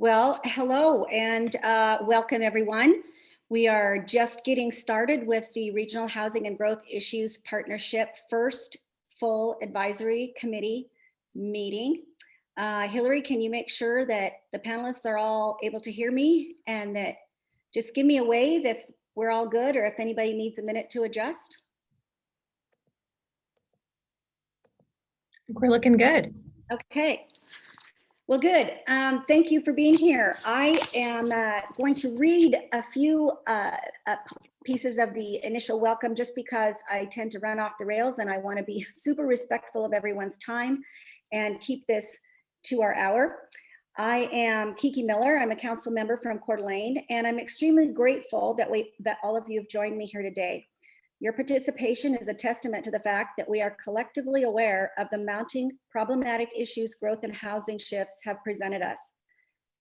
Well, hello and welcome everyone. We are just getting started with the Regional Housing and Growth Issues Partnership first full advisory committee meeting. Hillary, can you make sure that the panelists are all able to hear me and that just give me a wave if we're all good or if anybody needs a minute to adjust? We're looking good. Okay. Well, good. Thank you for being here. I am going to read a few pieces of the initial welcome just because I tend to run off the rails and I want to be super respectful of everyone's time and keep this to our hour. I am Kiki Miller. I'm a council member from Coeur d'Alene, and I'm extremely grateful that all of you have joined me here today. Your participation is a testament to the fact that we are collectively aware of the mounting problematic issues growth and housing shifts have presented us.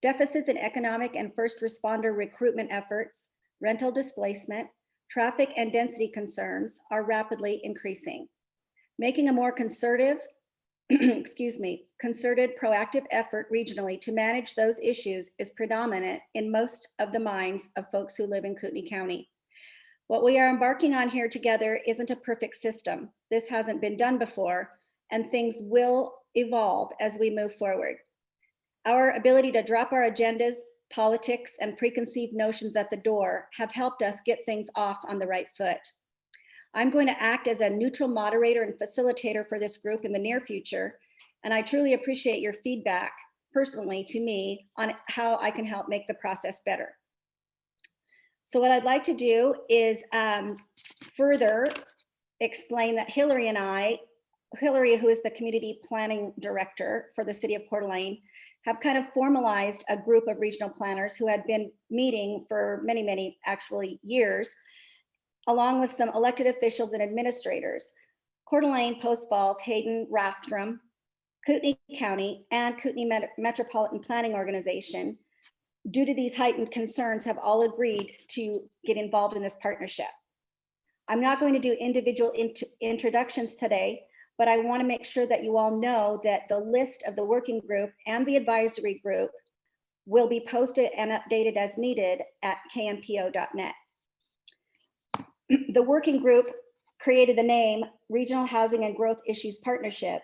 Deficits in economic and first responder recruitment efforts, rental displacement, traffic and density concerns are rapidly increasing. Making a more concerted proactive effort regionally to manage those issues is predominant in most of the minds of folks who live in Kootenai County. What we are embarking on here together isn't a perfect system. This hasn't been done before, and things will evolve as we move forward. Our ability to drop our agendas, politics, and preconceived notions at the door have helped us get things off on the right foot. I'm going to act as a neutral moderator and facilitator for this group in the near future, and I truly appreciate your feedback personally to me on how I can help make the process better. So what I'd like to do is further explain that Hillary, who is the community planning director for the city of Coeur d'Alene, have kind of formalized a group of regional planners who had been meeting for many actually years, along with some elected officials and administrators. Coeur d'Alene, Post Falls, Hayden, Rathdrum, Kootenai County, and Kootenai Metropolitan Planning Organization, due to these heightened concerns, have all agreed to get involved in this partnership. I'm not going to do individual introductions today, but I want to make sure that you all know that the list of the working group and the advisory group will be posted and updated as needed at kmpo.net. The working group created the name Regional Housing and Growth Issues Partnership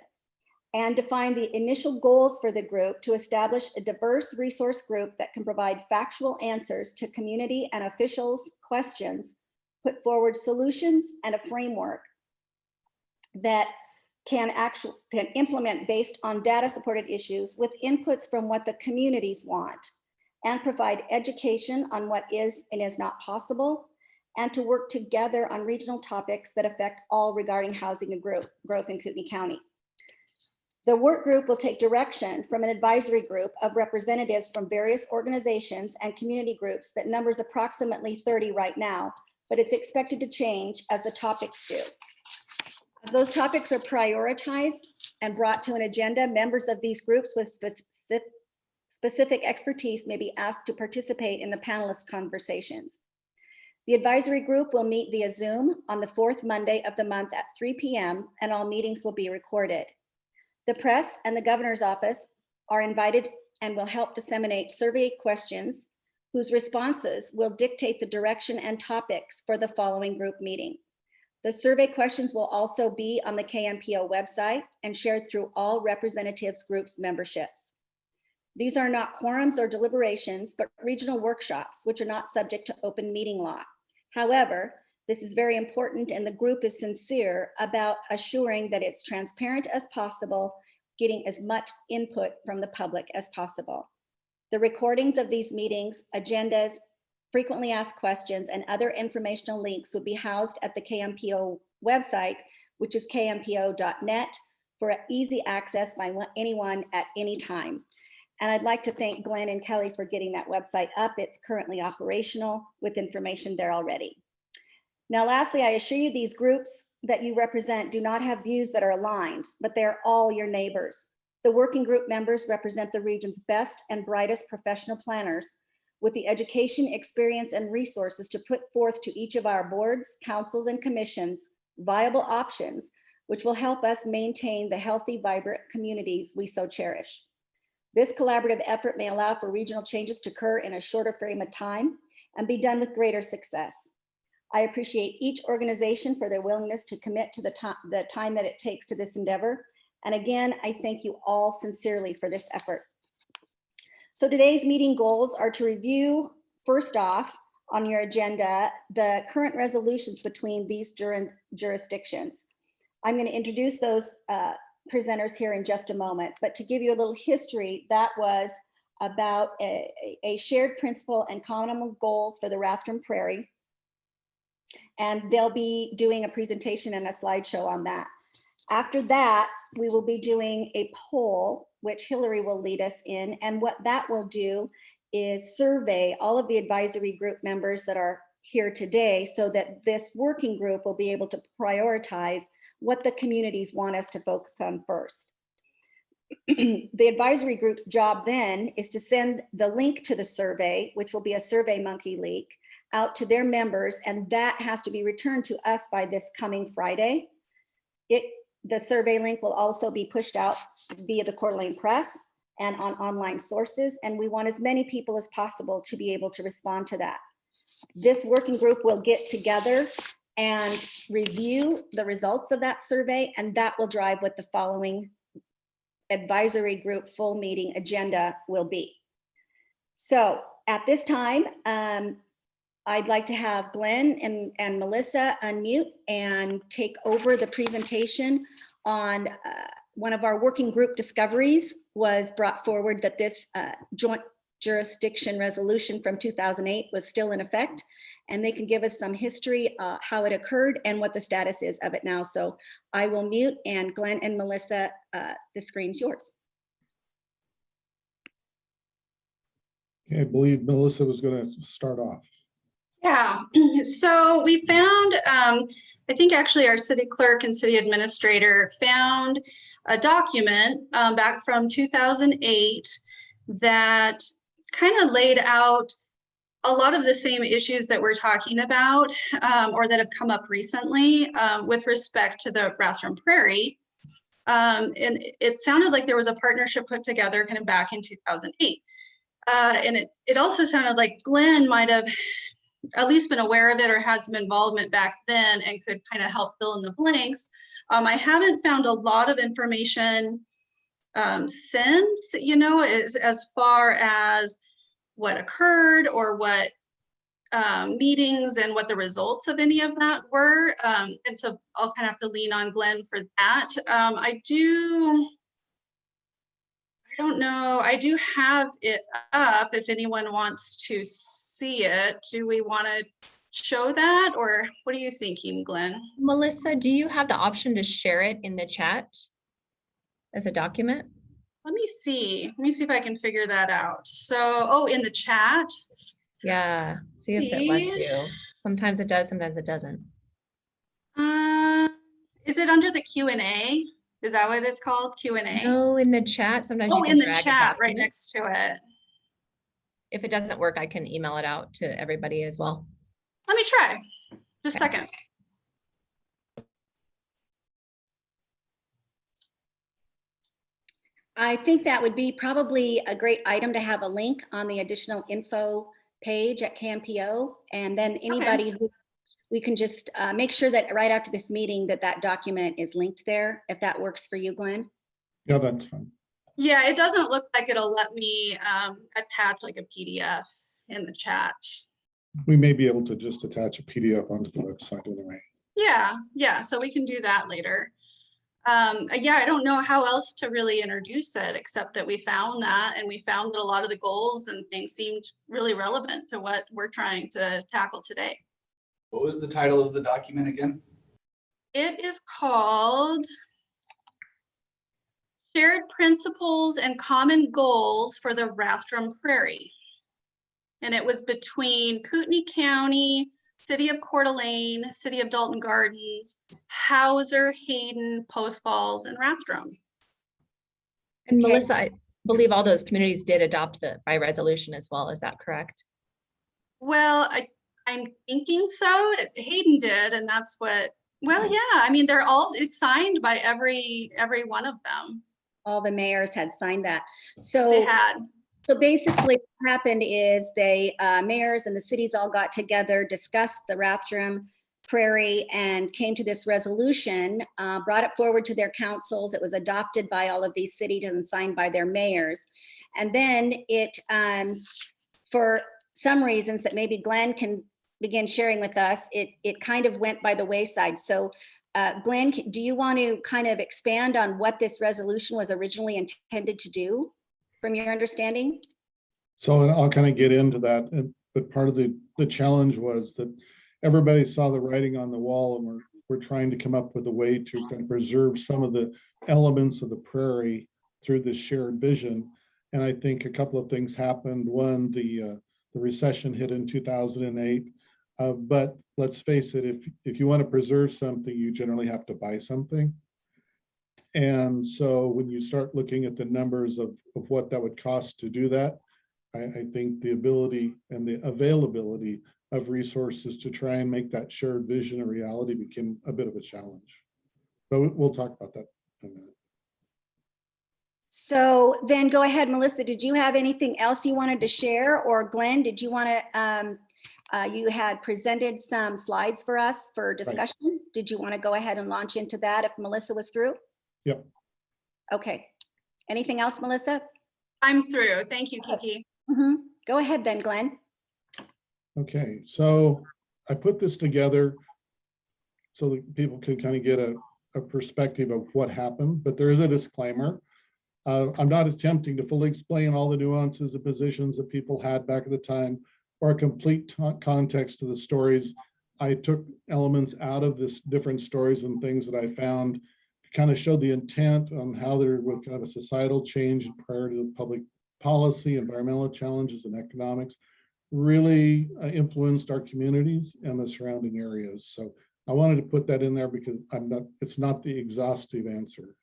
and defined the initial goals for the group to establish a diverse resource group that can provide factual answers to community and officials' questions, put forward solutions and a framework that can implement based on data-supported issues with inputs from what the communities want, and provide education on what is and is not possible, and to work together on regional topics that affect all regarding housing and growth in Kootenai County. The work group will take direction from an advisory group of representatives from various organizations and community groups that numbers approximately 30 right now, but it's expected to change as the topics do. As those topics are prioritized and brought to an agenda, members of these groups with specific expertise may be asked to participate in the panelist conversations. The advisory group will meet via Zoom on the fourth Monday of the month at 3 p.m. and all meetings will be recorded. The press and the governor's office are invited and will help disseminate survey questions whose responses will dictate the direction and topics for the following group meeting. The survey questions will also be on the KMPO website and shared through all representatives groups memberships. These are not quorums or deliberations, but regional workshops, which are not subject to open meeting law. However, this is very important and the group is sincere about assuring that it's transparent as possible, getting as much input from the public as possible. The recordings of these meetings, agendas, frequently asked questions, and other informational links will be housed at the KMPO website, which is kmpo.net, for easy access by anyone at any time. And I'd like to thank Glenn and Kelly for getting that website up. It's currently operational with information there already. Now, lastly, I assure you these groups that you represent do not have views that are aligned, but they are all your neighbors. The working group members represent the region's best and brightest professional planners with the education, experience, and resources to put forth to each of our boards, councils, and commissions viable options, which will help us maintain the healthy, vibrant communities we so cherish. This collaborative effort may allow for regional changes to occur in a shorter frame of time and be done with greater success. I appreciate each organization for their willingness to commit to the time that it takes to this endeavor. And again, I thank you all sincerely for this effort. So today's meeting goals are to review, first off, on your agenda, the current resolutions between these jurisdictions. I'm going to introduce those presenters here in just a moment, but to give you a little history, that was about a shared principle and common goals for the Rathdrum Prairie. And they'll be doing a presentation and a slideshow on that. After that, we will be doing a poll, which Hillary will lead us in. And what that will do is survey all of the advisory group members that are here today so that this working group will be able to prioritize what the communities want us to focus on first. The advisory group's job then is to send the link to the survey, which will be a SurveyMonkey link, out to their members, and that has to be returned to us by this coming Friday. The survey link will also be pushed out via the Coeur d'Alene Press and on online sources, and we want as many people as possible to be able to respond to that. This working group will get together and review the results of that survey, and that will drive what the following advisory group full meeting agenda will be. So at this time, I'd like to have Glenn and Melissa unmute and take over the presentation on one of our working group discoveries was brought forward that this joint jurisdiction resolution from 2008 was still in effect, and they can give us some history, how it occurred and what the status is of it now. So I will mute, and Glenn and Melissa, the screen's yours. Okay, I believe Melissa was going to start off. Yeah, so we found, I think actually our city clerk and city administrator found a document back from 2008 that kind of laid out a lot of the same issues that we're talking about or that have come up recently with respect to the Rathdrum Prairie. And it sounded like there was a partnership put together kind of back in 2008. And it also sounded like Glenn might have at least been aware of it or had some involvement back then and could kind of help fill in the blanks. I haven't found a lot of information since, you know, as far as what occurred or what meetings and what the results of any of that were. And so I'll kind of have to lean on Glenn for that. I don't know, I do have it up if anyone wants to see it. Do we want to show that, or what are you thinking, Glenn? Melissa, do you have the option to share it in the chat as a document? Let me see if I can figure that out. So, oh, in the chat. Yeah, see if it lets you. Sometimes it does, sometimes it doesn't. Is it under the Q&A? Is that what it's called? Q&A? No, in the chat. Sometimes you can in the drag a chat right document. next to it. If it doesn't work, I can email it out to everybody as well. Let me try. Just a Okay. second. I think that would be probably a great item to have a link on the additional info page at KMPO, and then anybody who we can just make sure that right after this meeting that document is linked there, if that works for you, Glenn. Yeah, that's fine. Yeah, it doesn't look like it'll let me attach like a PDF in the chat. We may be able to just attach a PDF onto the website anyway. Yeah, so we can do that later. Yeah, I don't know how else to really introduce it, except that we found that, and we found that a lot of the goals and things seemed really relevant to what we're trying to tackle today. What was the title of the document again? It is called Shared Principles and Common Goals for the Rathdrum Prairie. And it was between Kootenai County, City of Coeur d'Alene, City of Dalton Gardens, Hauser, Hayden, Post Falls, and Rathdrum. And Melissa, I believe all those communities did adopt by resolution as well. Is that correct? Well, I'm thinking so. Hayden did, and that's what. Well, yeah. I mean, they're all. It's signed by every one of them. all the mayors had signed that. They So, had. so basically what happened is they, mayors and the cities all got together, discussed the Rathdrum Prairie and came to this resolution, brought it forward to their councils. It was adopted by all of these cities and signed by their mayors. And then it, for some reasons that maybe Glenn can begin sharing with us, it kind of went by the wayside. So Glenn, do you want to kind of expand on what this resolution was originally intended to do from your understanding? So I'll kind of get into that, but part of the challenge was that everybody saw the writing on the wall, and we're trying to come up with a way to kind of preserve some of the elements of the prairie through this shared vision. And I think a couple of things happened. One, the recession hit in 2008. But let's face it, if you want to preserve something, you generally have to buy something. And so when you start looking at the numbers of what that would cost to do that, I think the ability and the availability of resources to try and make that shared vision a reality became a bit of a challenge. But we'll talk about that in a minute. So then go ahead, Melissa, did you have anything else you wanted to share? Or Glenn, did you want to, you had presented some slides for us for discussion. Right. Did you want to go ahead and launch into that if Melissa was through? Yep. Okay. Anything else, Melissa? I'm through. Thank you, Kiki. Mm-hmm. Go ahead then, Glenn. Okay, so I put this together so that people can kind of get a perspective of what happened, but there is a disclaimer. I'm not attempting to fully explain all the nuances of positions that people had back at the time or a complete context to the stories. I took elements out of this different stories and things that I found to kind of show the intent on how there was kind of a societal change prior to the public policy, environmental challenges, and economics really influenced our communities and the surrounding areas. So I wanted to put that in there because it's not the exhaustive answer.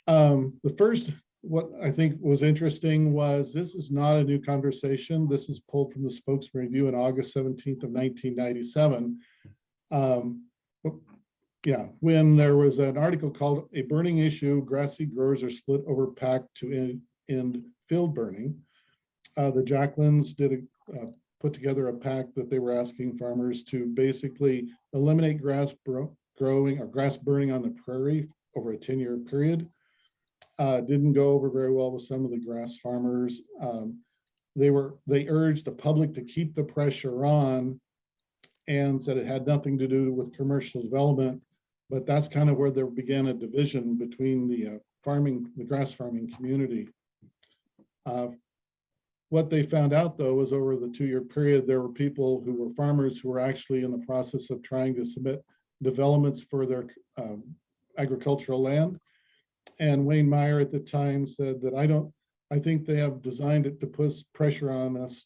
The first, what I think was interesting was this is not a new conversation. This is pulled from the Spokesman Review on August 17th of 1997. Yeah, when there was an article called "A Burning Issue, Grassy Growers Are Split Over Pact to End Field Burning." The Jacquelines put together a pact that they were asking farmers to basically eliminate grass growing or grass burning on the prairie over a 10-year period. Didn't go over very well with some of the grass farmers. They urged the public to keep the pressure on and said it had nothing to do with commercial development, but that's kind of where there began a division between the grass farming community. What they found out, though, was over the 2-year period, there were people who were farmers who were actually in the process of trying to submit developments for their agricultural land. And Wayne Meyer at the time said that I think they have designed it to put pressure on us,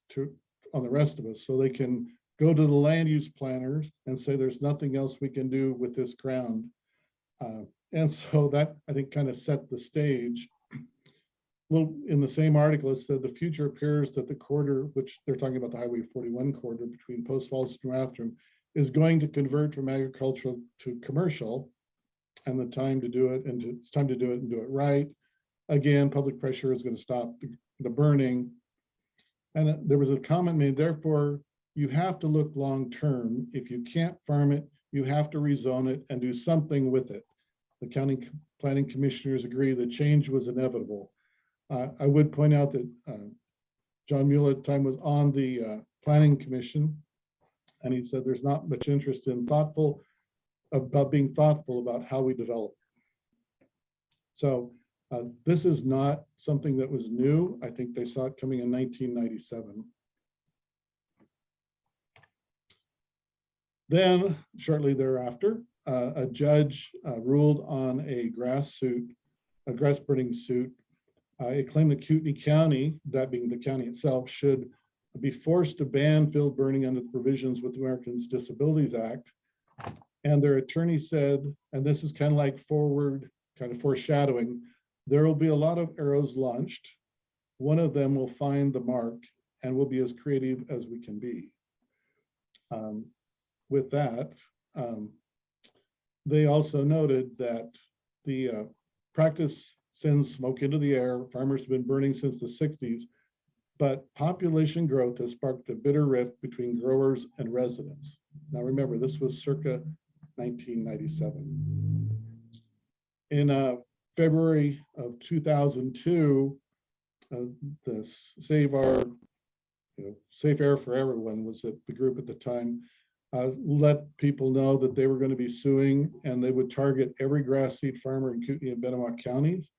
on the rest of us, so they can go to the land use planners and say there's nothing else we can do with this ground. And so that, I think, kind of set the stage. Well, in the same article, it said the future appears that the corridor, which they're talking about the Highway 41 corridor between Post Falls and Rathdrum, is going to convert from agricultural to commercial, and it's time to do it and do it right. Again, public pressure is going to stop the burning. And there was a comment made, therefore, you have to look long term. If you can't farm it, you have to rezone it and do something with it. The county planning commissioners agree that change was inevitable. I would point out that John Mueller at the time was on the planning commission, and he said there's not much interest in being thoughtful about how we develop. So this is not something that was new. I think they saw it coming in 1997. Then shortly thereafter, a judge ruled on a grass burning suit. It claimed that Kootenai County, that being the county itself, should be forced to ban field burning under the provisions with the Americans with Disabilities Act. And their attorney said, and this is kind of like foreshadowing, there will be a lot of arrows launched. One of them will find the mark and we'll be as creative as we can be. With that, they also noted that the practice sends smoke into the air. Farmers have been burning since the 60s, but population growth has sparked a bitter rift between growers and residents. Now remember, this was circa 1997. In February of 2002, the Safe Air for Everyone was the group at the time, let people know that they were going to be suing and they would target every grass seed farmer in Kootenai and Bennewauk counties.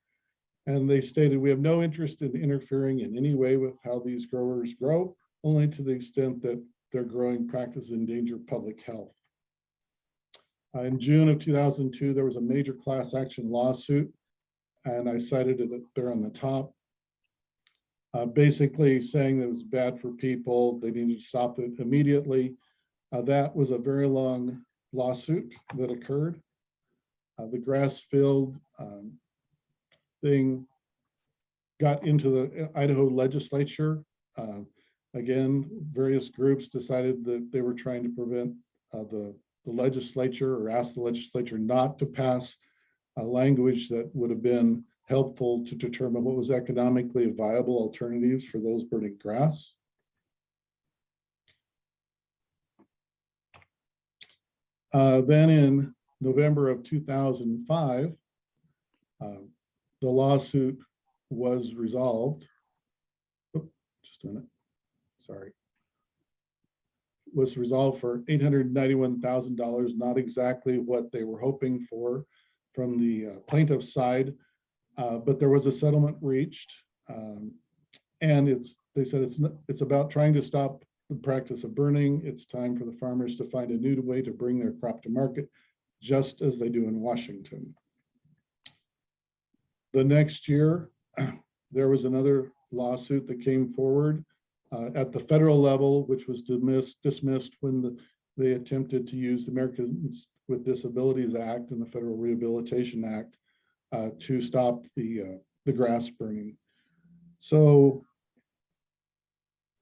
And they stated, we have no interest in interfering in any way with how these growers grow, only to the extent that their growing practice endanger public health. In June of 2002, there was a major class action lawsuit, and I cited it there on the top. Basically saying that it was bad for people, they needed to stop it immediately. That was a very long lawsuit that occurred. The grass field thing got into the Idaho legislature. Again, various groups decided that they were trying to prevent the legislature, or ask the legislature not to pass a language that would have been helpful to determine what was economically viable alternatives for those burning grass. Then in November of 2005, the lawsuit was resolved. Just a minute, sorry. Was resolved for $891,000, not exactly what they were hoping for from the plaintiff's side, but there was a settlement reached, and they said it's about trying to stop the practice of burning. It's time for the farmers to find a new way to bring their crop to market, just as they do in Washington. The next year, there was another lawsuit that came forward at the federal level, which was dismissed when they attempted to use the Americans with Disabilities Act and the Federal Rehabilitation Act to stop the grass burning. So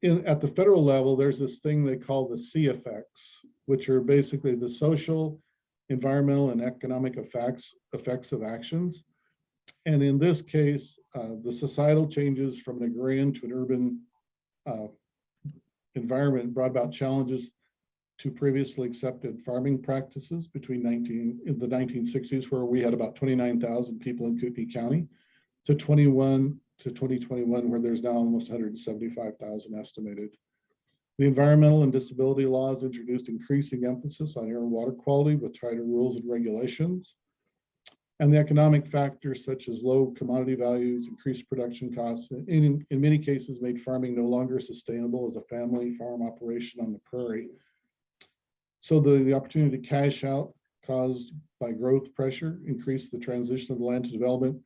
at the federal level, there's this thing they call the C effects, which are basically the social, environmental, and economic effects of actions. And in this case, the societal changes from an agrarian to an urban environment brought about challenges to previously accepted farming practices between in the 1960s, where we had about 29,000 people in Kootenai County, to 2021, where there's now almost 175,000 estimated. The environmental and disability laws introduced increasing emphasis on air and water quality with tighter rules and regulations. And the economic factors such as low commodity values, increased production costs, and in many cases made farming no longer sustainable as a family farm operation on the prairie. So the opportunity to cash out caused by growth pressure increased the transition of the land to development,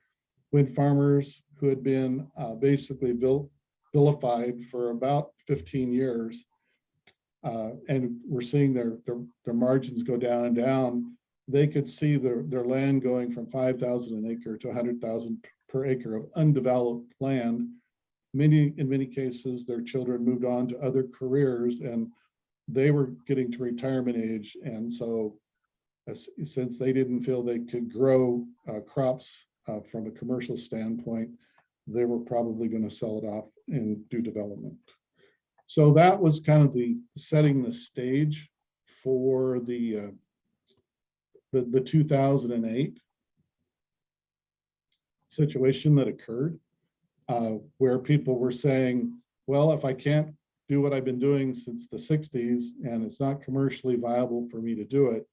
when farmers who had been basically vilified for about 15 years, and we're seeing their margins go down and down, they could see their land going from 5,000 an acre to 100,000 per acre of undeveloped land. In many cases, their children moved on to other careers and they were getting to retirement age. And so since they didn't feel they could grow crops from a commercial standpoint, they were probably going to sell it off and do development. So that was kind of the setting the stage for the 2008 situation that occurred, where people were saying, well, if I can't do what I've been doing since the 60s and it's not commercially viable for me to do it.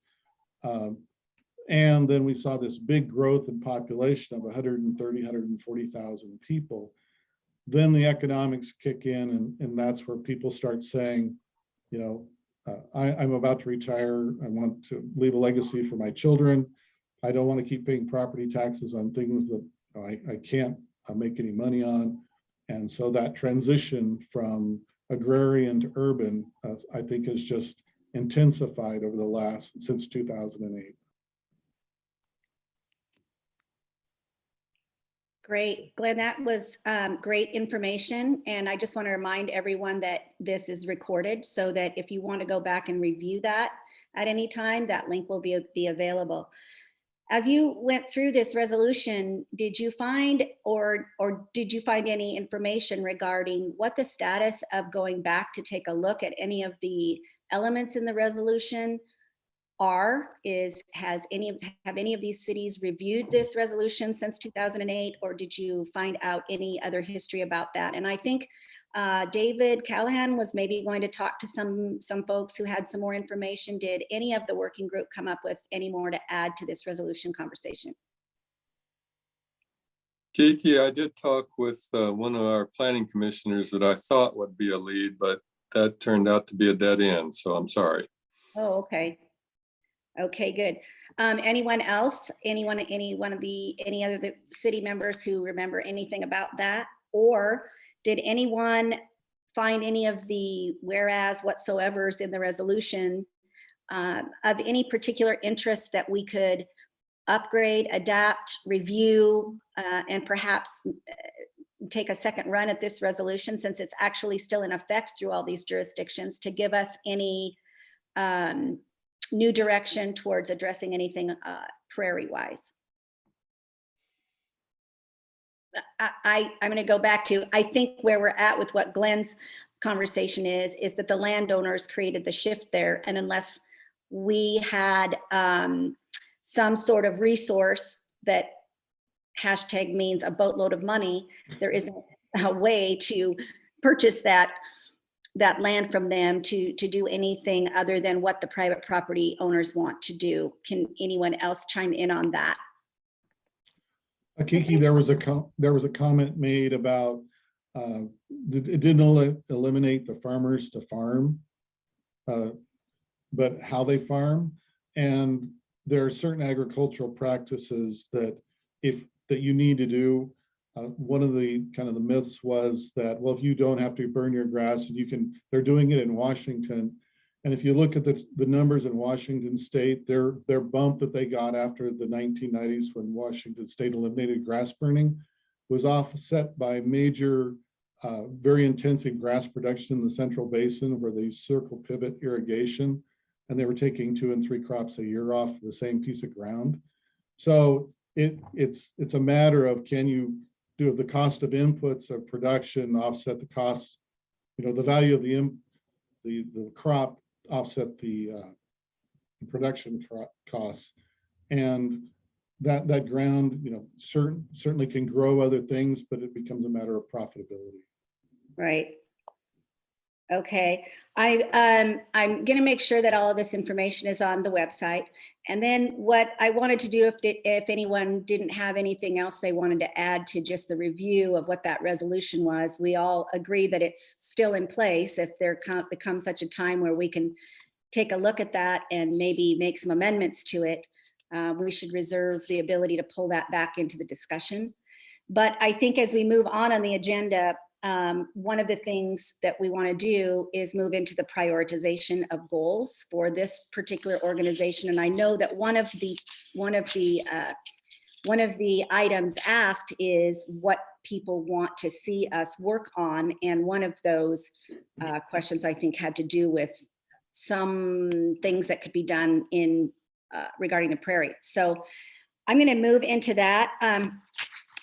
And then we saw this big growth in population of 130, 140,000 people. Then the economics kick in, and that's where people start saying, you know, I'm about to retire. I want to leave a legacy for my children. I don't want to keep paying property taxes on things that I can't make any money on. And so that transition from agrarian to urban, I think, has just intensified over since 2008. Great, Glenn, that was great information. And I just want to remind everyone that this is recorded so that if you want to go back and review that at any time, that link will be available. As you went through this resolution, did you find or did you find any information regarding what the status of going back to take a look at any of the elements in the resolution are? Have any of these cities reviewed this resolution since 2008, or did you find out any other history about that? And I think David Callahan was maybe going to talk to some folks who had some more information. Did any of the working group come up with any more to add to this resolution conversation? Kiki, I did talk with one of our planning commissioners that I thought would be a lead, but that turned out to be a dead end, so I'm sorry. Oh, okay. Okay, good. Anyone else? Any other the city members who remember anything about that? Or did anyone find any of the whereas whatsoevers in the resolution of any particular interest that we could upgrade, adapt, review, and perhaps take a second run at this resolution, since it's actually still in effect through all these jurisdictions, to give us any new direction towards addressing anything prairie-wise? I'm going to go back to, I think where we're at with what Glenn's conversation is that the landowners created the shift there. And unless we had some sort of resource that hashtag means a boatload of money, there isn't a way to purchase that land from them to do anything other than what the private property owners want to do. Can anyone else chime in on that? Kiki, there was a comment made about it didn't eliminate the farmers to farm, but how they farm. And there are certain agricultural practices that you need to do. One of the kind of the myths was that, well, if you don't have to burn your grass, and they're doing it in Washington. And if you look at the numbers in Washington state, their bump that they got after the 1990s when Washington state eliminated grass burning was offset by major, very intensive grass production in the Central Basin, where they circle pivot irrigation, and they were taking 2 and 3 crops a year off the same piece of ground. So it's a matter of, can you do the cost of inputs of production offset the cost, the value of the crop offset the production costs, and that ground, certainly can grow other things, but it becomes a matter of profitability. Right. Okay. I'm going to make sure that all of this information is on the website. And then what I wanted to do, if anyone didn't have anything else they wanted to add to just the review of what that resolution was, we all agree that it's still in place. If there becomes such a time where we can take a look at that and maybe make some amendments to it, we should reserve the ability to pull that back into the discussion. But I think as we move on the agenda, one of the things that we want to do is move into the prioritization of goals for this particular organization. And I know that one of the items asked is what people want to see us work on. And one of those questions, I think, had to do with some things that could be done in regarding the prairie. So I'm going to move into that.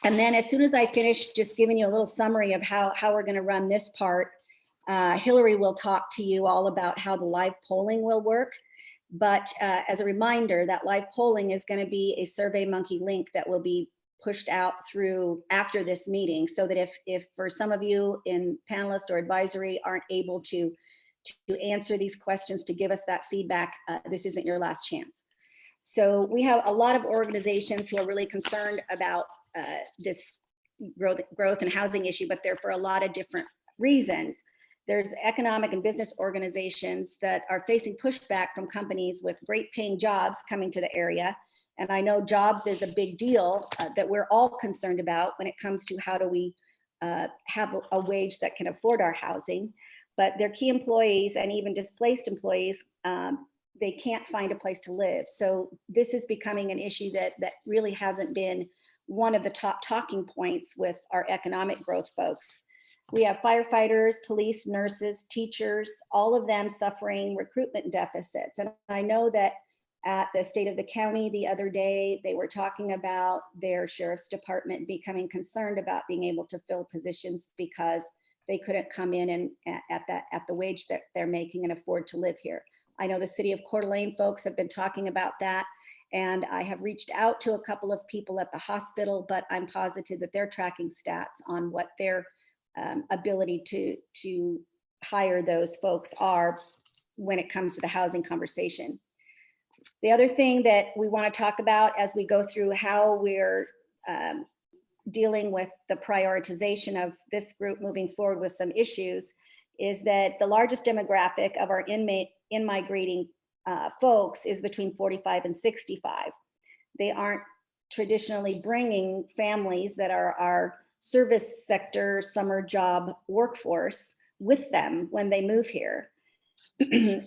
And then as soon as I finish just giving you a little summary of how we're going to run this part, Hillary will talk to you all about how the live polling will work. But as a reminder, that live polling is going to be a SurveyMonkey link that will be pushed out through after this meeting, so that if for some of you in panelist or advisory aren't able to answer these questions, to give us that feedback, this isn't your last chance. So we have a lot of organizations who are really concerned about this growth and housing issue, but they're for a lot of different reasons. There's economic and business organizations that are facing pushback from companies with great paying jobs coming to the area. And I know jobs is a big deal that we're all concerned about when it comes to how do we have a wage that can afford our housing. But their key employees and even displaced employees, they can't find a place to live. So this is becoming an issue that really hasn't been one of the top talking points with our economic growth folks. We have firefighters, police, nurses, teachers, all of them suffering recruitment deficits. And I know that at the State of the County the other day. They were talking about their sheriff's department becoming concerned about being able to fill positions because they couldn't come in and at the wage that they're making and afford to live here. I know the city of Coeur d'Alene folks have been talking about that, and I have reached out to a couple of people at the hospital, but I'm positive that they're tracking stats on what their ability to hire those folks are when it comes to the housing conversation. The other thing that we want to talk about as we go through how we're dealing with the prioritization of this group moving forward with some issues is that the largest demographic of our in-migrating folks is between 45 and 65. They aren't traditionally bringing families that are our service sector summer job workforce with them when they move here.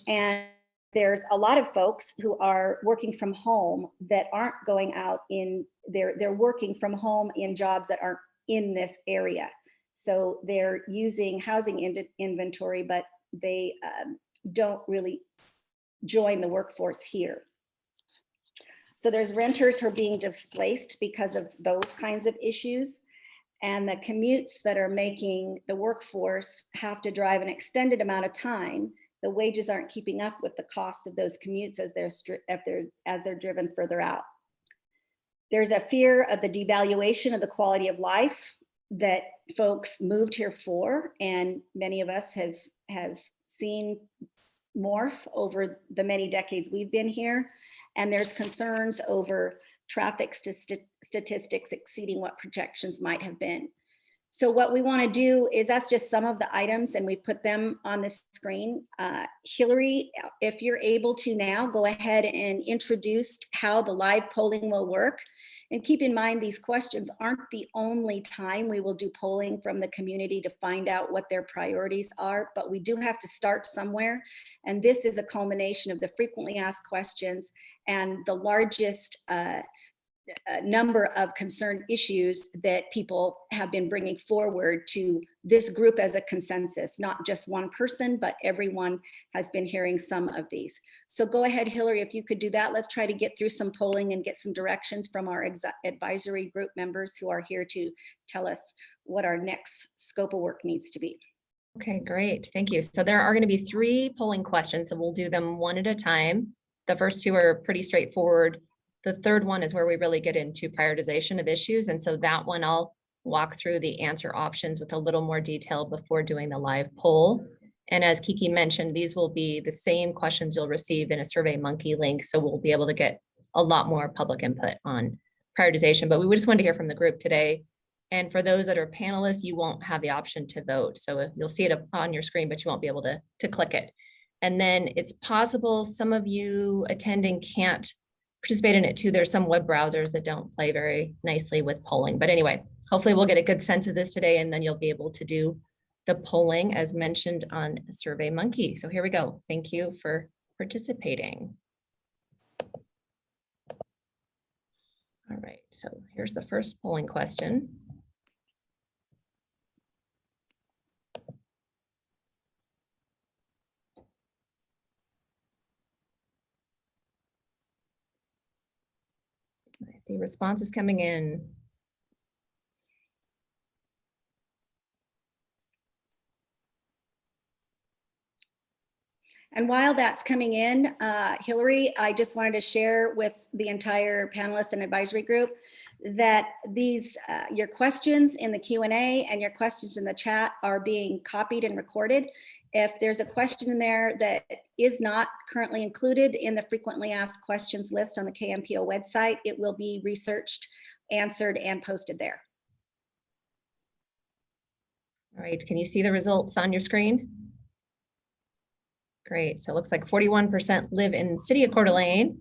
And there's a lot of folks who are working from home that aren't going out in, they're working from home in jobs that aren't in this area. So they're using housing inventory, but they don't really join the workforce here. So there's renters who are being displaced because of those kinds of issues. And the commutes that are making the workforce have to drive an extended amount of time. The wages aren't keeping up with the cost of those commutes as they're driven further out. There's a fear of the devaluation of the quality of life that folks moved here for, and many of us have seen morph over the many decades we've been here. And there's concerns over traffic statistics exceeding what projections might have been. So what we want to do is, that's just some of the items, and we put them on the screen. Hillary, if you're able to now, go ahead and introduce how the live polling will work. And keep in mind, these questions aren't the only time we will do polling from the community to find out what their priorities are, but we do have to start somewhere. And this is a culmination of the frequently asked questions and the largest number of concerned issues that people have been bringing forward to this group as a consensus. Not just one person, but everyone has been hearing some of these. So go ahead, Hillary, if you could do that. Let's try to get through some polling and get some directions from our advisory group members who are here to tell us what our next scope of work needs to be. Okay, great. Thank you. So there are going to be 3 polling questions, and we'll do them one at a time. The first 2 are pretty straightforward. The third one is where we really get into prioritization of issues. And so that one I'll walk through the answer options with a little more detail before doing the live poll. And as Kiki mentioned, these will be the same questions you'll receive in a SurveyMonkey link. So we'll be able to get a lot more public input on prioritization. But we just wanted to hear from the group today. And for those that are panelists, you won't have the option to vote. So if you'll see it on your screen, but you won't be able to click it. And then it's possible some of you attending can't participate in it too. There's some web browsers that don't play very nicely with polling. But anyway, hopefully we'll get a good sense of this today, and then you'll be able to do the polling as mentioned on SurveyMonkey. So here we go. Thank you for participating. All right, so here's the first polling question. I see responses coming in. And while that's coming in, Hillary, I just wanted to share with the entire panelist and advisory group that these, your questions in the Q&A and your questions in the chat are being copied and recorded. If there's a question in there that is not currently included in the frequently asked questions list on the KMPO website, it will be researched, answered, and posted there. All right, can you see the results on your screen? Great, so it looks like 41% live in the city of Coeur d'Alene,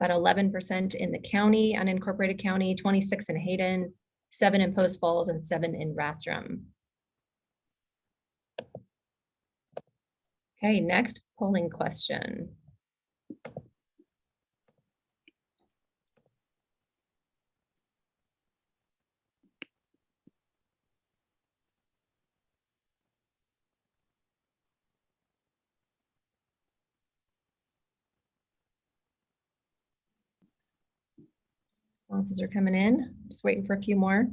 about 11% in the county, unincorporated county, 26 in Hayden, 7 in Post Falls, and 7 in Rathdrum. Okay, next polling question. Responses are coming in. Just waiting for a few more.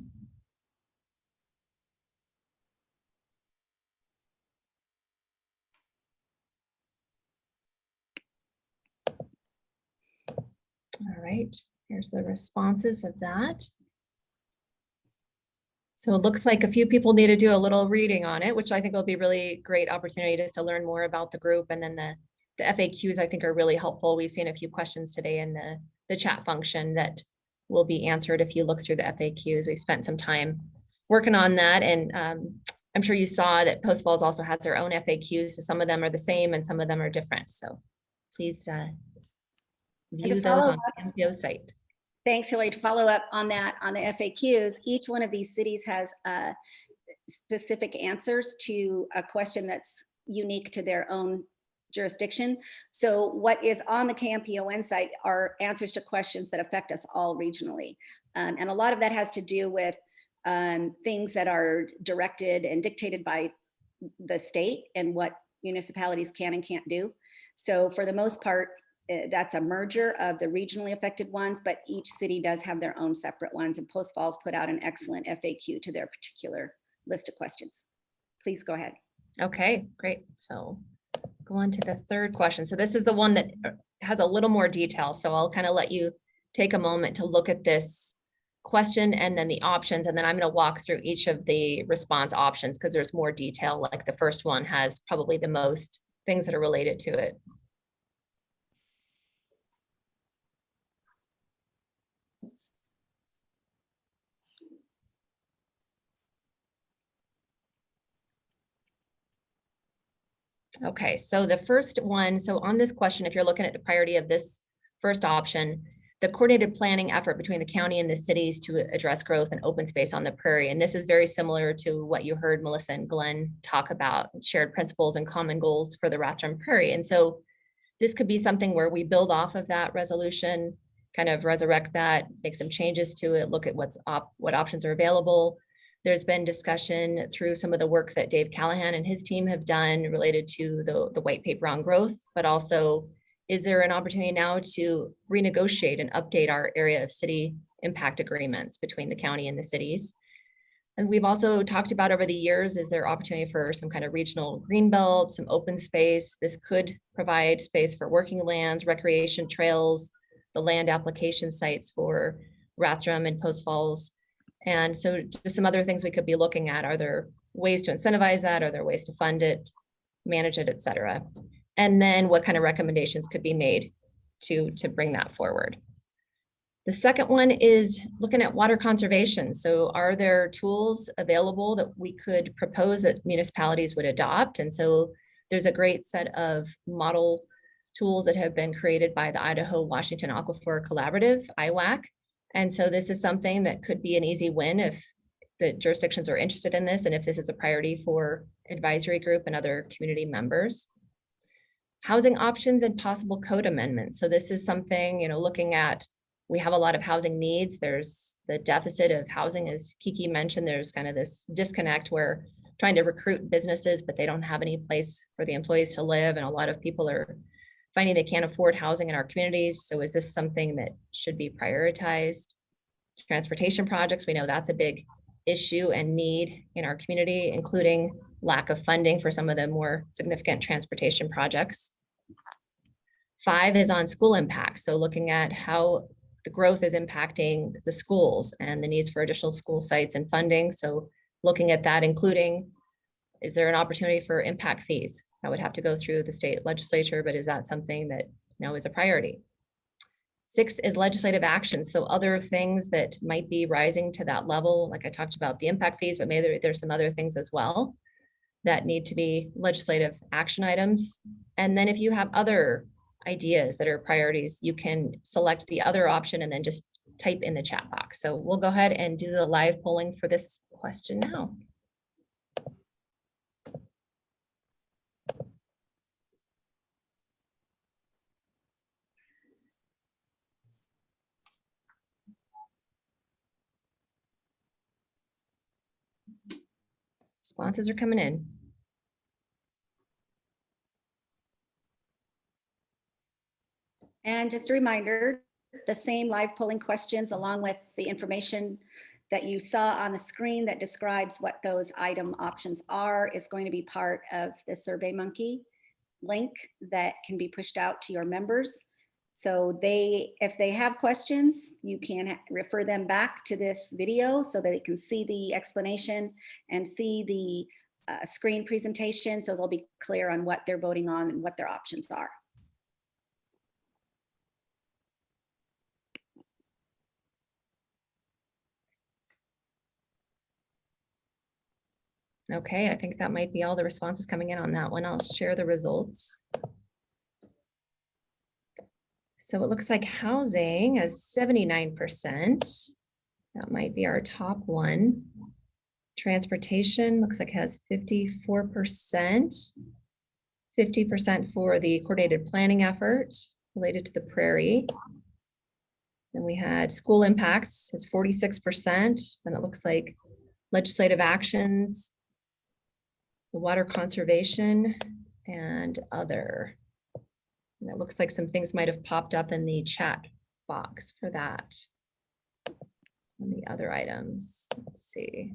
All right, here's the responses of that. So it looks like a few people need to do a little reading on it, which I think will be really great opportunity just to learn more about the group. And then the FAQs I think are really helpful. We've seen a few questions today in the chat function that will be answered if you look through the FAQs. We've spent some time working on that. And I'm sure you saw that Post Falls also has their own FAQs. So some of them are the same and some of them are different. So please view those follow on the MPO site. Thanks, Hillary. To follow up on that, on the FAQs, each one of these cities has specific answers to a question that's unique to their own jurisdiction. So what is on the KMPON site are answers to questions that affect us all regionally. And a lot of that has to do with things that are directed and dictated by the state and what municipalities can and can't do. So for the most part, that's a merger of the regionally affected ones, but each city does have their own separate ones, and Post Falls put out an excellent FAQ to their particular list of questions. Please go ahead. Okay, great. So go on to the third question. So this is the one that has a little more detail. So I'll kind of let you take a moment to look at this question and then the options, and then I'm going to walk through each of the response options because there's more detail. Like the first one has probably the most things that are related to it. Okay, so the first one, so on this question, if you're looking at the priority of this first option, the coordinated planning effort between the county and the cities to address growth and open space on the prairie. And this is very similar to what you heard Melissa and Glenn talk about, shared principles and common goals for the Rathdrum Prairie. And so this could be something where we build off of that resolution, kind of resurrect that, make some changes to it, look at what options are available. There's been discussion through some of the work that Dave Callahan and his team have done related to the white paper on growth, but also is there an opportunity now to renegotiate and update our area of city impact agreements between the county and the cities? And we've also talked about over the years, is there opportunity for some kind of regional green belt, some open space? This could provide space for working lands, recreation trails, the land application sites for Rathdrum and Post Falls. And so just some other things we could be looking at. Are there ways to incentivize that? Are there ways to fund it, manage it, et cetera? And then what kind of recommendations could be made to bring that forward? The second one is looking at water conservation. So are there tools available that we could propose that municipalities would adopt? And so there's a great set of model tools that have been created by the Idaho-Washington Aquifer Collaborative, IWAC. And so this is something that could be an easy win if the jurisdictions are interested in this and if this is a priority for advisory group and other community members. Housing options and possible code amendments. So this is something, looking at, we have a lot of housing needs. There's the deficit of housing, as Kiki mentioned, there's kind of this disconnect where trying to recruit businesses, but they don't have any place for the employees to live. And a lot of people are finding they can't afford housing in our communities. So is this something that should be prioritized? Transportation projects, we know that's a big issue and need in our community, including lack of funding for some of the more significant transportation projects. 5 is on school impact. So looking at how the growth is impacting the schools and the needs for additional school sites and funding. So looking at that, including, is there an opportunity for impact fees? That would have to go through the state legislature, but is that something that is a priority? 6 is legislative action. So other things that might be rising to that level, like I talked about the impact fees, but maybe there's some other things as well that need to be legislative action items. And then if you have other ideas that are priorities, you can select the other option and then just type in the chat box. So we'll go ahead and do the live polling for this question now. Responses are coming in. And just a reminder the same live polling questions along with the information that you saw on the screen that describes what those item options are is going to be part of the SurveyMonkey link that can be pushed out to your members. So if they have questions, you can refer them back to this video so that they can see the explanation and see the screen presentation, so they'll be clear on what they're voting on and what their options are. Okay, I think that might be all the responses coming in on that one. I'll share the results. So it looks like housing has 79%. That might be our top one. Transportation looks like it has 54%. 50% for the coordinated planning effort related to the prairie. Then we had school impacts has 46%. Then it looks like legislative actions, the water conservation, and other. And it looks like some things might have popped up in the chat box for that. And the other items, let's see.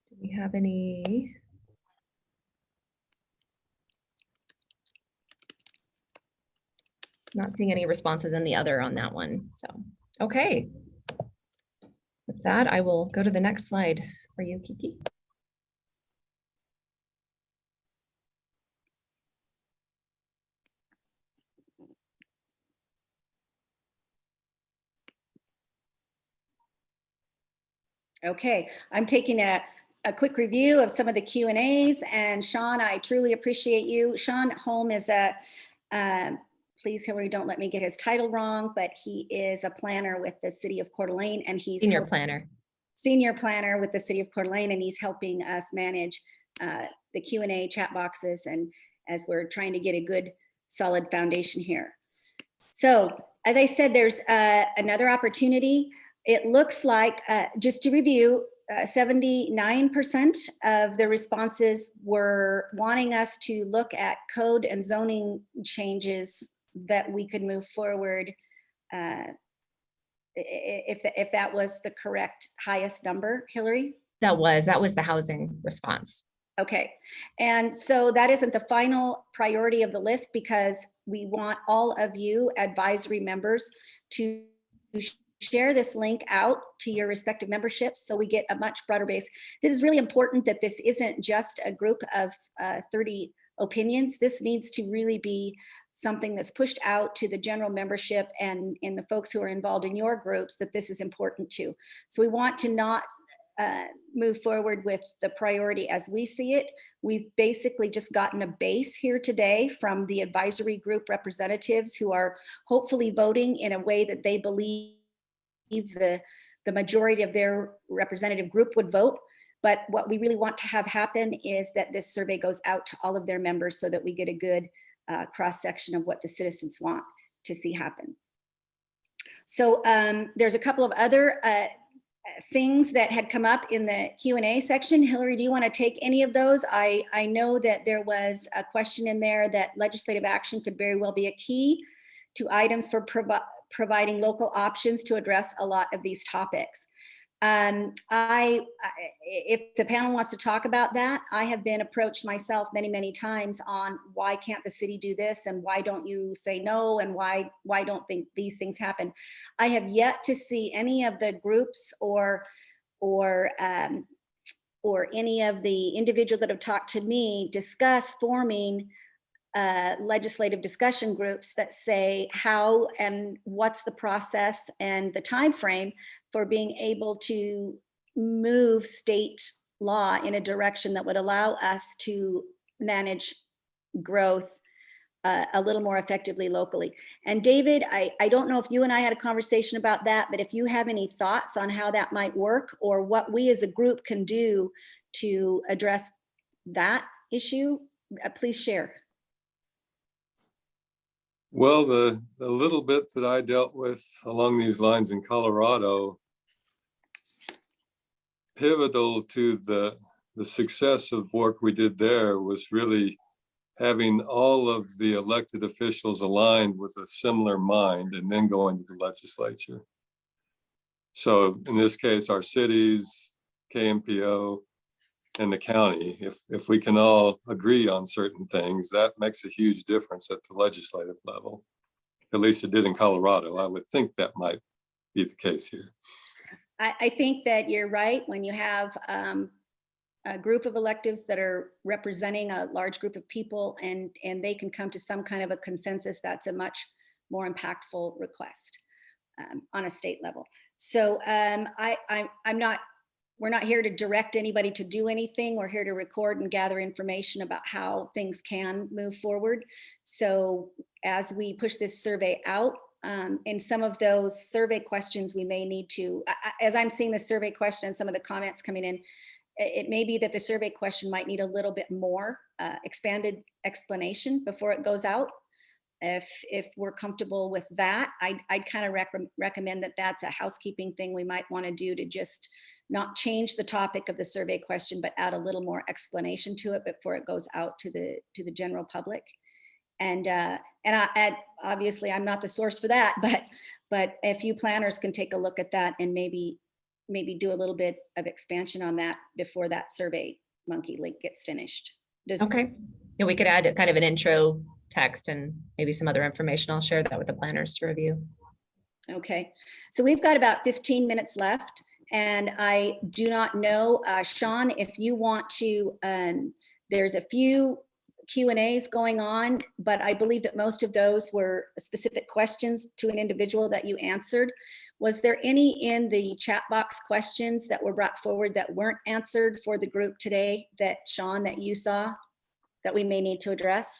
Do we have any? Not seeing any responses in the other on that one. So, okay. With that, I will go to the next slide for you, Kiki. Okay, I'm taking a quick review of some of the Q&As, and Sean, I truly appreciate you. Sean Holm is please Hillary, don't let me get his title wrong, but he is a planner with the city of Coeur d'Alene, and he's Senior planner with the city of Coeur d'Alene, and he's helping us manage the Q&A chat boxes, and as we're trying to get a good solid foundation here. So as I said, there's another opportunity. It looks like, just to review, 79% of the responses were wanting us to look at code and zoning changes that we could move forward, if that was the correct highest number, Hillary? That was the housing response. Okay, and so that isn't the final priority of the list, because we want all of you advisory members to share this link out to your respective memberships so we get a much broader base. This is really important, that this isn't just a group of 30 opinions. This needs to really be something that's pushed out to the general membership and the folks who are involved in your groups, that this is important too. So we want to not move forward with the priority as we see it. We've basically just gotten a base here today from the advisory group representatives who are hopefully voting in a way that they believe the majority of their representative group would vote. But what we really want to have happen is that this survey goes out to all of their members so that we get a good cross-section of what the citizens want to see happen. So there's a couple of other things that had come up in the Q&A section. Hillary, do you want to take any of those? I know that there was a question in there that legislative action could very well be a key to items for providing local options to address a lot of these topics. If the panel wants to talk about that, I have been approached myself many times on why can't the city do this, and why don't you say no, and why don't think these things happen. I have yet to see any of the groups or any of the individuals that have talked to me discuss forming legislative discussion groups that say how and what's the process and the time frame for being able to move state law in a direction that would allow us to manage growth a little more effectively locally. And David, I don't know if you and I had a conversation about that, but if you have any thoughts on how that might work, or what we as a group can do to address that issue, please share. Well, the little bit that I dealt with along these lines in Colorado, pivotal to the the success of work we did there was really having all of the elected officials aligned with a similar mind and then going to the legislature. So in this case, our cities, KMPO, and the county, if we can all agree on certain things, that makes a huge difference at the legislative level. At least it did in Colorado. I would think that might be the case here. I think that you're right. When you have a group of electives that are representing a large group of people and they can come to some kind of a consensus, that's a much more impactful request on a state level. So we're not here to direct anybody to do anything. We're here to record and gather information about how things can move forward. So as we push this survey out, in some of those survey questions, we may need to, as I'm seeing the survey question, some of the comments coming in, it may be that the survey question might need a little bit more expanded explanation before it goes out. If we're comfortable with that, I'd kind of recommend that that's a housekeeping thing we might want to do, to just not change the topic of the survey question, but add a little more explanation to it before it goes out to the general public. And obviously I'm not the source for that, but if you planners can take a look at that and maybe do a little bit of expansion on that before that Survey Monkey link gets finished. Okay. Yeah, we could add kind of an intro text and maybe some other information. I'll share that with the planners to review. Okay, so we've got about 15 minutes left, and I do not know, Sean, if you want to, there's a few Q&As going on, but I believe that most of those were specific questions to an individual that you answered. Was there any in the chat box questions that were brought forward that weren't answered for the group today that, Sean, that you saw that we may need to address?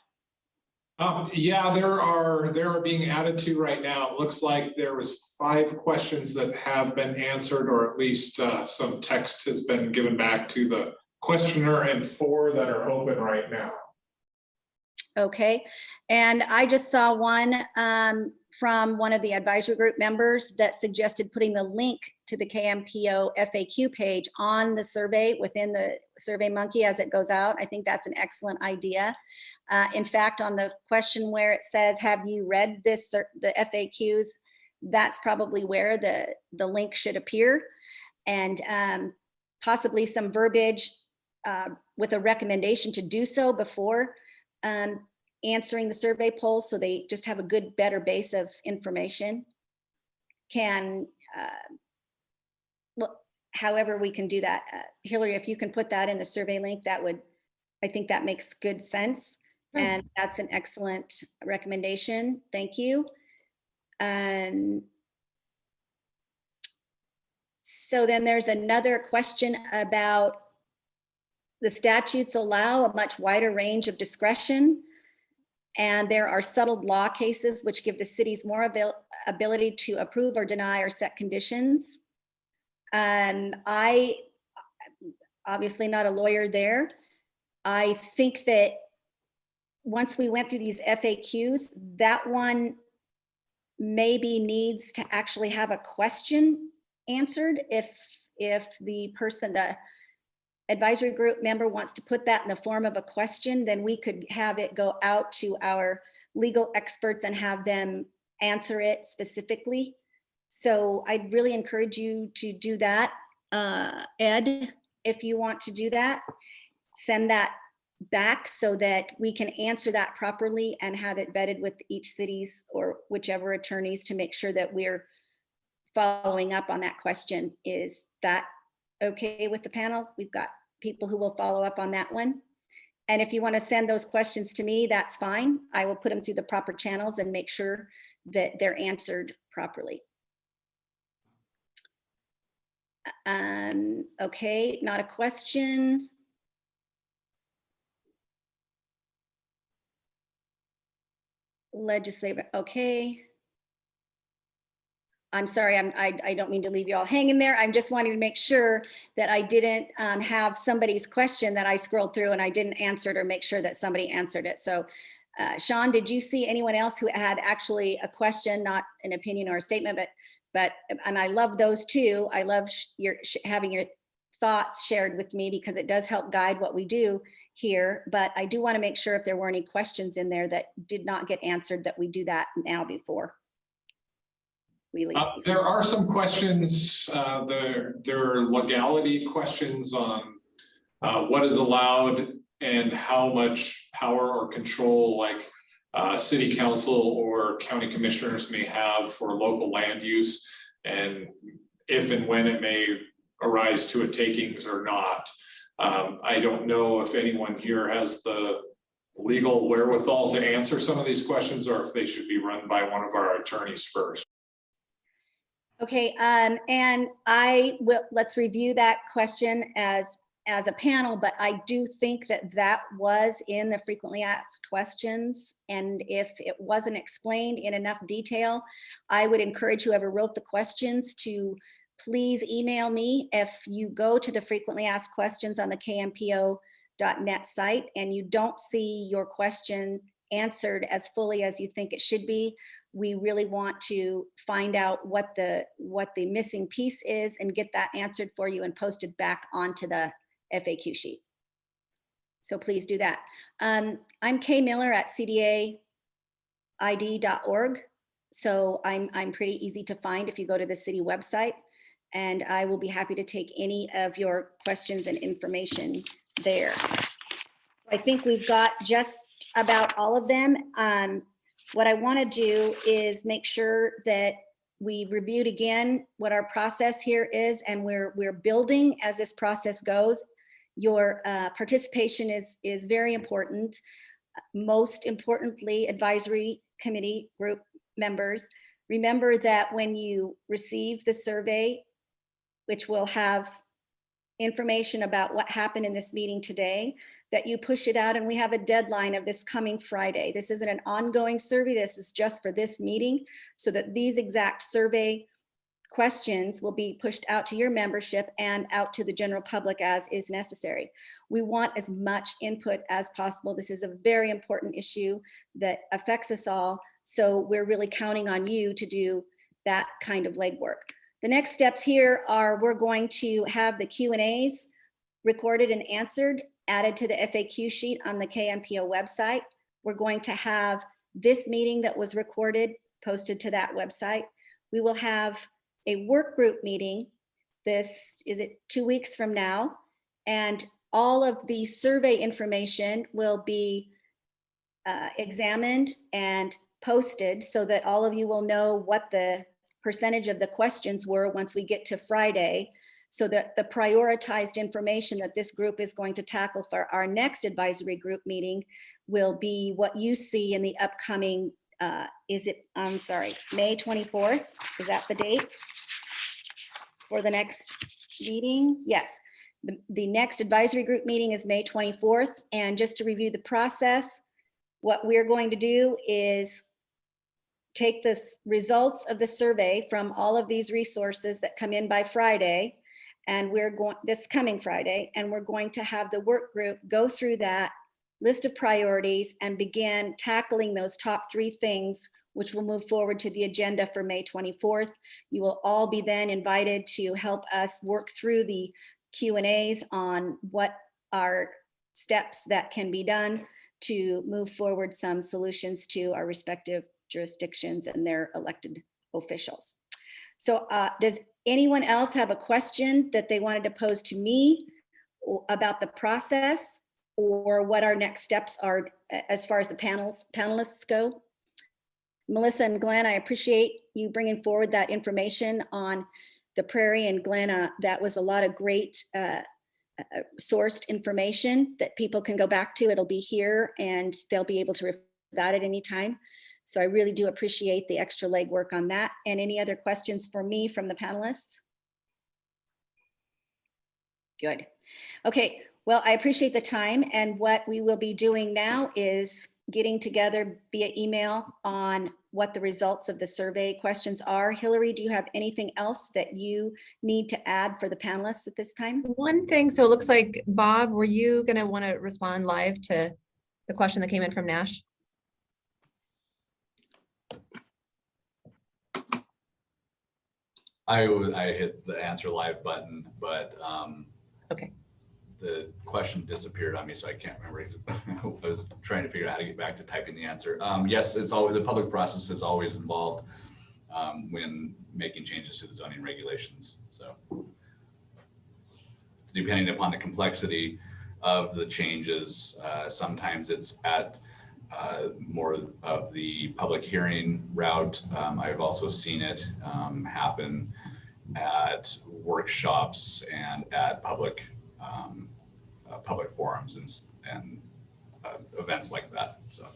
Yeah, there are being added to right now. It looks like there was 5 questions that have been answered, or at least some text has been given back to the questioner, and 4 that are open right now. Okay, and I just saw one from one of the advisory group members that suggested putting the link to the KMPO FAQ page on the survey within the Survey Monkey as it goes out. I think that's an excellent idea. In fact, on the question where it says, have you read this, the FAQs, that's probably where the link should appear. And possibly some verbiage with a recommendation to do so before answering the survey polls, so they just have a good, better base of information. Can, look, however we can do that. Hillary, if you can put that in the survey link, that would, I think that makes good sense. And that's an excellent recommendation. Thank you. So then there's another question about the statutes allow a much wider range of discretion, and there are settled law cases which give the cities more ability to approve or deny or set conditions. I, obviously not a lawyer there, I think that once we went through these FAQs, that one maybe needs to actually have a question answered. If the person, the advisory group member wants to put that in the form of a question, then we could have it go out to our legal experts and have them answer it specifically. So I'd really encourage you to do that. Ed, if you want to do that, send that back so that we can answer that properly and have it vetted with each city's or whichever attorneys to make sure that we're following up on that question. Is that okay with the panel? We've got people who will follow up on that one. And if you want to send those questions to me, that's fine. I will put them through the proper channels and make sure that they're answered properly. Okay, not a question. Legislative, okay. I'm sorry, I don't mean to leave you all hanging there. I'm just wanting to make sure that I didn't have somebody's question that I scrolled through and I didn't answer it, or make sure that somebody answered it. So Sean, did you see anyone else who had actually a question, not an opinion or a statement, but and I love those too. I love having your thoughts shared with me because it does help guide what we do here. But I do want to make sure if there were any questions in there that did not get answered, that we do that now before we leave. There are some questions, there are legality questions on what is allowed and how much power or control, like city council or county commissioners may have for local land use, and if and when it may arise to a takings or not. I don't know if anyone here has the legal wherewithal to answer some of these questions, or if they should be run by one of our attorneys first. Okay, and I will, let's review that question as a panel, but I do think that that was in the frequently asked questions. And if it wasn't explained in enough detail, I would encourage whoever wrote the questions to please email me. If you go to the frequently asked questions on the kmpo.net site and you don't see your question answered as fully as you think it should be, we really want to find out what the missing piece is and get that answered for you and posted back onto the FAQ sheet. So please do that. I'm Kay Miller at cdaid.org. So I'm pretty easy to find if you go to the city website, and I will be happy to take any of your questions and information there. I think we've got just about all of them. What I want to do is make sure that we reviewed again what our process here is, and we're building as this process goes. Your participation is very important. Most importantly, advisory committee group members, remember that when you receive the survey, which will have information about what happened in this meeting today, that you push it out, and we have a deadline of this coming Friday. This isn't an ongoing survey. This is just for this meeting, so that these exact survey questions will be pushed out to your membership and out to the general public as is necessary. We want as much input as possible. This is a very important issue that affects us all. So we're really counting on you to do that kind of legwork. The next steps here are we're going to have the Q&As recorded and answered, added to the FAQ sheet on the KMPO website. We're going to have this meeting that was recorded posted to that website. We will have a work group meeting. This is it 2 weeks from now, and all of the survey information will be examined and posted so that all of you will know what the percentage of the questions were once we get to Friday, so that the prioritized information that this group is going to tackle for our next advisory group meeting will be what you see in the upcoming, I'm sorry, May 24th, is that the date for the next meeting? Yes, the next advisory group meeting is May 24th. And just to review the process, what we're going to do is take the results of the survey from all of these resources that come in by Friday, and this coming Friday, and we're going to have the work group go through that list of priorities and begin tackling those top 3 things, which will move forward to the agenda for May 24th. You will all be then invited to help us work through the Q&As on what are steps that can be done to move forward some solutions to our respective jurisdictions and their elected officials. So does anyone else have a question that they wanted to pose to me about the process or what our next steps are as far as the panelists go? Melissa and Glenn, I appreciate you bringing forward that information on the Prairie, and Glenn, that was a lot of great sourced information that people can go back to. It'll be here and they'll be able to refer that at any time. So I really do appreciate the extra legwork on that. And any other questions for me from the panelists? Good. Okay, well, I appreciate the time, and what we will be doing now is getting together via email on what the results of the survey questions are. Hillary, do you have anything else that you need to add for the panelists at this time? One thing, so it looks like, Bob, were you going to want to respond live to the question that came in from Nash? I hit the answer live button, but Okay. The question disappeared on me, so I can't remember. I was trying to figure out how to get back to typing the answer. Yes, it's always, the public process is always involved when making changes to the zoning regulations. So depending upon the complexity of the changes, sometimes it's at more of the public hearing route. I've also seen it happen at workshops and at public forums and events like that. So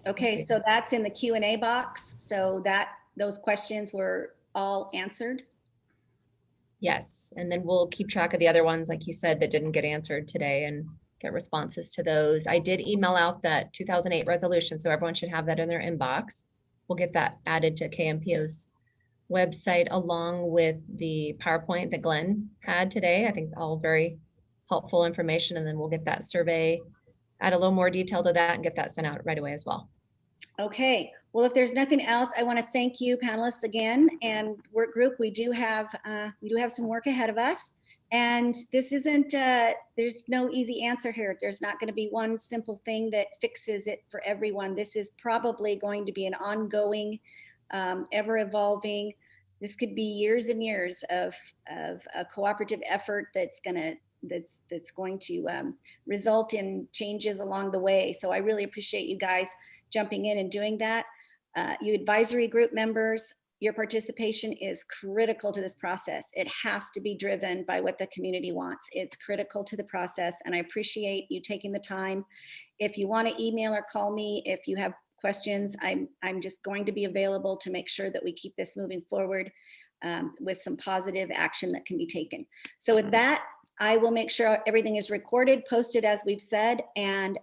Okay, so that's in the Q&A box. So those questions were all answered. Yes, and then we'll keep track of the other ones, like you said, that didn't get answered today and get responses to those. I did email out that 2008 resolution, so everyone should have that in their inbox. We'll get that added to KMPO's website along with the PowerPoint that Glenn had today. I think all very helpful information, and then we'll get that survey, add a little more detail to that and get that sent out right away as well. Okay, well, if there's nothing else, I want to thank you panelists again, and work group. We do have some work ahead of us, and this isn't, there's no easy answer here. There's not going to be one simple thing that fixes it for everyone. This is probably going to be an ongoing, ever evolving. This could be years and years of a cooperative effort that's going to result in changes along the way. So I really appreciate you guys jumping in and doing that. You advisory group members, your participation is critical to this process. It has to be driven by what the community wants. It's critical to the process, and I appreciate you taking the time. If you want to email or call me, if you have questions, I'm just going to be available to make sure that we keep this moving forward with some positive action that can be taken. So with that, I will make sure everything is recorded, posted as we've said, and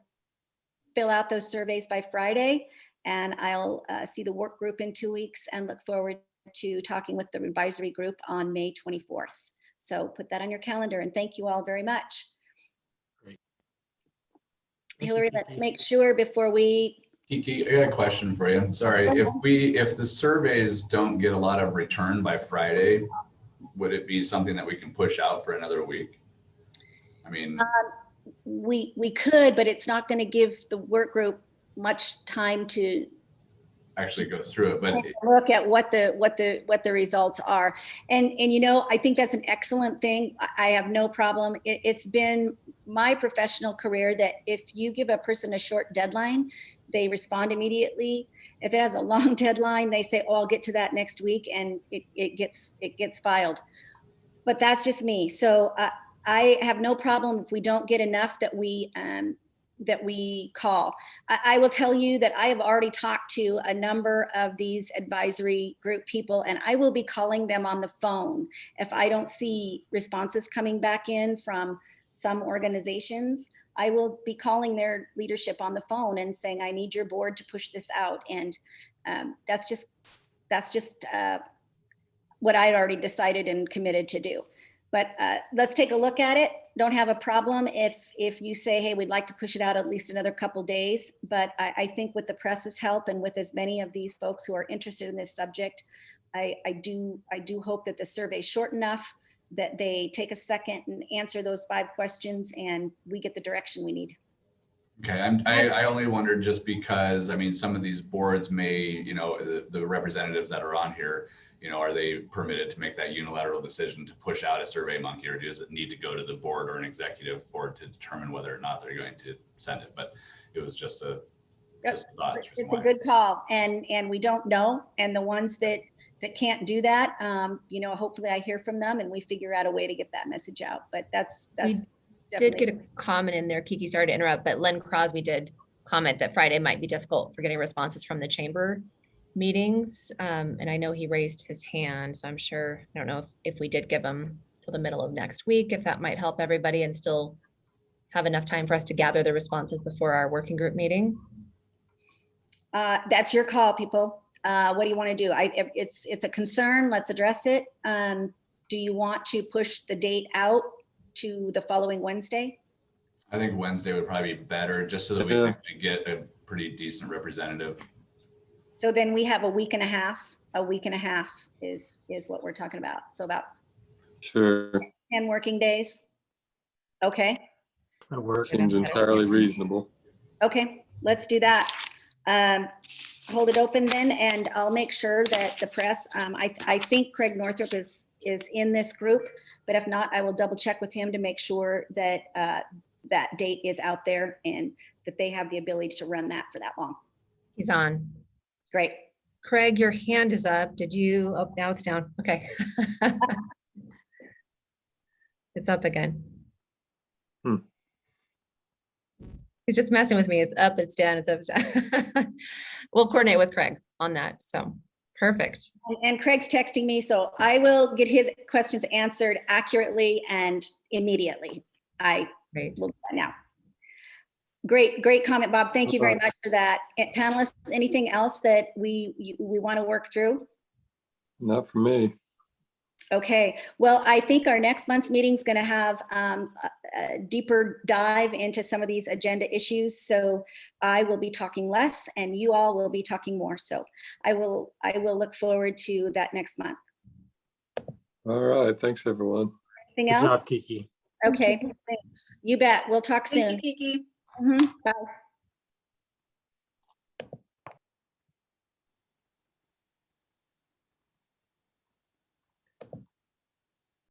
fill out those surveys by Friday. And I'll see the work group in 2 weeks and look forward to talking with the advisory group on May 24th. So put that on your calendar, and thank you all very much. Great. Hillary, let's make sure before we. Kiki, I got a question for you. Sorry, if the surveys don't get a lot of return by Friday, would it be something that we can push out for another week? I mean, We could, but it's not going to give the work group much time to actually go through it, but look at what the results are. And you know, I think that's an excellent thing. I have no problem. It's been my professional career that if you give a person a short deadline, they respond immediately. If it has a long deadline, they say, "Oh, I'll get to that next week," and it gets filed. But that's just me. So I have no problem if we don't get enough that we call. I will tell you that I have already talked to a number of these advisory group people, and I will be calling them on the phone if I don't see responses coming back in from some organizations. I will be calling their leadership on the phone and saying, I need your board to push this out. And that's just what I'd already decided and committed to do. But let's take a look at it. Don't have a problem if you say, hey, we'd like to push it out at least another couple days. But I think with the press's help and with as many of these folks who are interested in this subject, I do hope that the survey is short enough that they take a second and answer those 5 questions and we get the direction we need. okay, I only wondered just because, I mean, some of these boards may, you know, the representatives that are on here, you know, are they permitted to make that unilateral decision to push out a survey monkey, or does it need to go to the board or an executive board to determine whether or not they're going to send it? But it was just a thought. It's a good call, and we don't know. And the ones that can't do that, you know, hopefully I hear from them and we figure out a way to get that message out. But that's Did get a comment in there, Kiki, sorry to interrupt, but Len Crosby did comment that Friday might be difficult for getting responses from the chamber meetings. And I know he raised his hand, so I'm sure, I don't know if we did give him till the middle of next week, if that might help everybody and still have enough time for us to gather the responses before our working group meeting. That's your call, people. What do you want to do? It's a concern. Let's address it. Do you want to push the date out to the following Wednesday? I think Wednesday would probably be better, just so that we can get a pretty decent representative. So then we have a week and a half. A week and a half is what we're talking about. So about Sure, 10 working days? Okay, That works. seems entirely reasonable. okay, let's do that. Hold it open then, and I'll make sure that the press, I think Craig Northrup is in this group, but if not, I will double check with him to make sure that that date is out there and that they have the ability to run that for that long. He's on. Great. Craig, your hand is up. Did you, oh, now it's down. Okay. It's up again. Hmm. He's just messing with me. It's up, it's down, it's up, it's down. We'll coordinate with Craig on that. So perfect. And Craig's texting me, so I will get his questions answered accurately and immediately. I Great. will do that now. Great comment, Bob. Thank you very much for that. And panelists, anything else that we want to work through? Not for me. Okay, well, I think our next month's meeting is going to have a deeper dive into some of these agenda issues. So I will be talking less and you all will be talking more. So I will look forward to that next month. All right, thanks, everyone. Anything Good else? job, Kiki. Okay, thanks. You bet. We'll talk soon. Thank you, Kiki. Mhm, bye.